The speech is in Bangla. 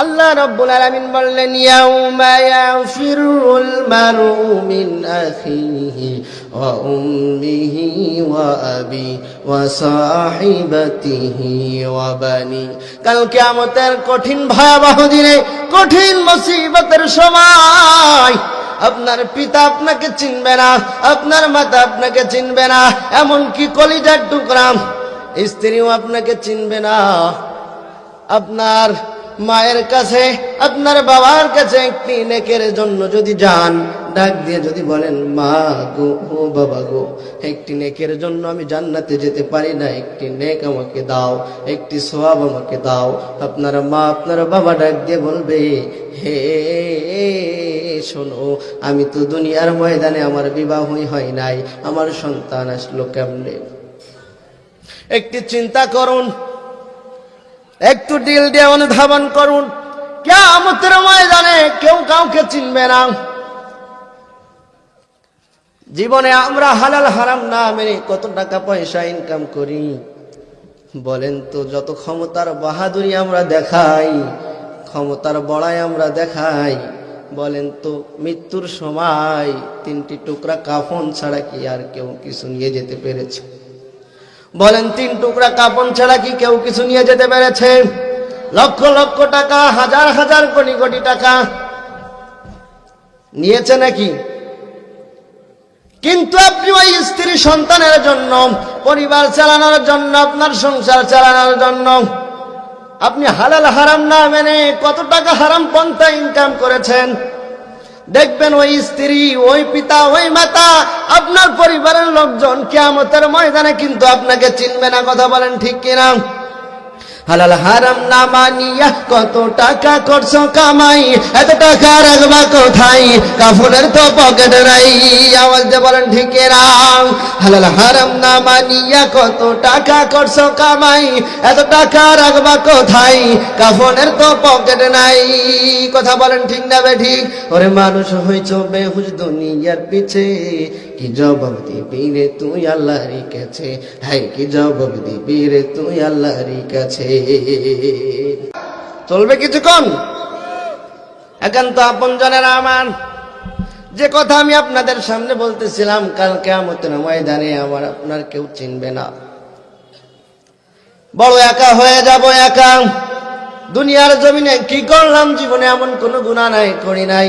আল্লাহ রাব্বুল আলামিন বললেন ইয়াউমা ইয়াফিরুল মারউ মিন আখিহি ওয়া উম্মিহি ওয়া আবি ওয়া সাহিবাতিহি ওয়া বানি। কাল কিয়ামতের কঠিন ভয়াবহ দিনে, কঠিন মুসিবতের সময় আপনার পিতা আপনাকে চিনবে না, আপনার মাতা আপনাকে চিনবে না, এমনকি কলিজার টুকরা স্ত্রীও আপনাকে চিনবে না। আপনার মায়ের কাছে, আপনার বাবার কাছে একটি নেকের জন্য যদি যান, ডাক দিয়ে যদি বলেন মা গো, ও বাবা গো, একটি নেকের জন্য আমি জান্নাতে যেতে পারি না, একটি নেক আমাকে দাও, একটি সওয়াব আমাকে দাও। আপনার মা, আপনার বাবা ডাক দিয়ে বলবে হে শোনো, আমি তো দুনিয়ার ময়দানে আমার বিবাহই হয় নাই, আমার সন্তান আসলো কেমনে? একটি চিন্তা করুন, একটু দিল দিয়ে অনুধাবন করুন। কিয়ামতের ময়দানে কেউ কাউকে চিনবে না। জীবনে আমরা হালাল হারাম না মেনে কত টাকা পয়সা ইনকাম করি বলেন তো? যত ক্ষমতার বাহাদুরি আমরা দেখাই, ক্ষমতার বড়াই আমরা দেখাই, বলেন তো মৃত্যুর সময় 3টি টুকরা কাফন ছাড়া কি আর কেউ কিছু নিয়ে যেতে পেরেছে? বলেন 3 টুকরা কাফন ছাড়া কি কেউ কিছু নিয়ে যেতে পেরেছে? লক্ষ লক্ষ টাকা, হাজার হাজার কোটি কোটি টাকা নিয়েছে নাকি? কিন্তু আপনি ওই স্ত্রী সন্তানের জন্য, পরিবার চালানোর জন্য, আপনার সংসার চালানোর জন্য আপনি হালাল হারাম না মেনে কত টাকা হারাম পন্থা ইনকাম করেছেন। দেখবেন ওই স্ত্রী, ওই পিতা, ওই মাতা, আপনার পরিবারের লোকজন কিয়ামতের ময়দানে কিন্তু আপনাকে চিনবে না। কথা বলেন ঠিক কিনা? হালাল হারাম না মানিয়া কত টাকা করছো কামাই, এত টাকা রাখবা কোথায়? কাফনের তো পকেট নাই। আওয়াজ দিয়ে বলেন ঠিক কিনা? হালাল হারাম না মানিয়া কত টাকা করছো কামাই, এত টাকা রাখবা কোথায়? কাফনের তো পকেট নাই। কথা বলেন ঠিক না বে ঠিক? ওরে মানুষ হইছো বেহুশ দুনিয়ার পিছে, কি জবাব দিবি রে তুই আল্লাহর কাছে? হাই কি জবাব দিবি রে তুই আল্লাহর কাছে? চলবে কিছুক্ষণ? একান্ত আপনজনেরা আমার, যে কথা আমি আপনাদের সামনে বলতেছিলাম, কাল কিয়ামতের ময়দানে আমার আপনার কেউ চিনবে না। বড় একা হয়ে যাব, একা। দুনিয়ার জমিনে কি করলাম? জীবনে এমন কোনো গুনাহ নাই, করি নাই।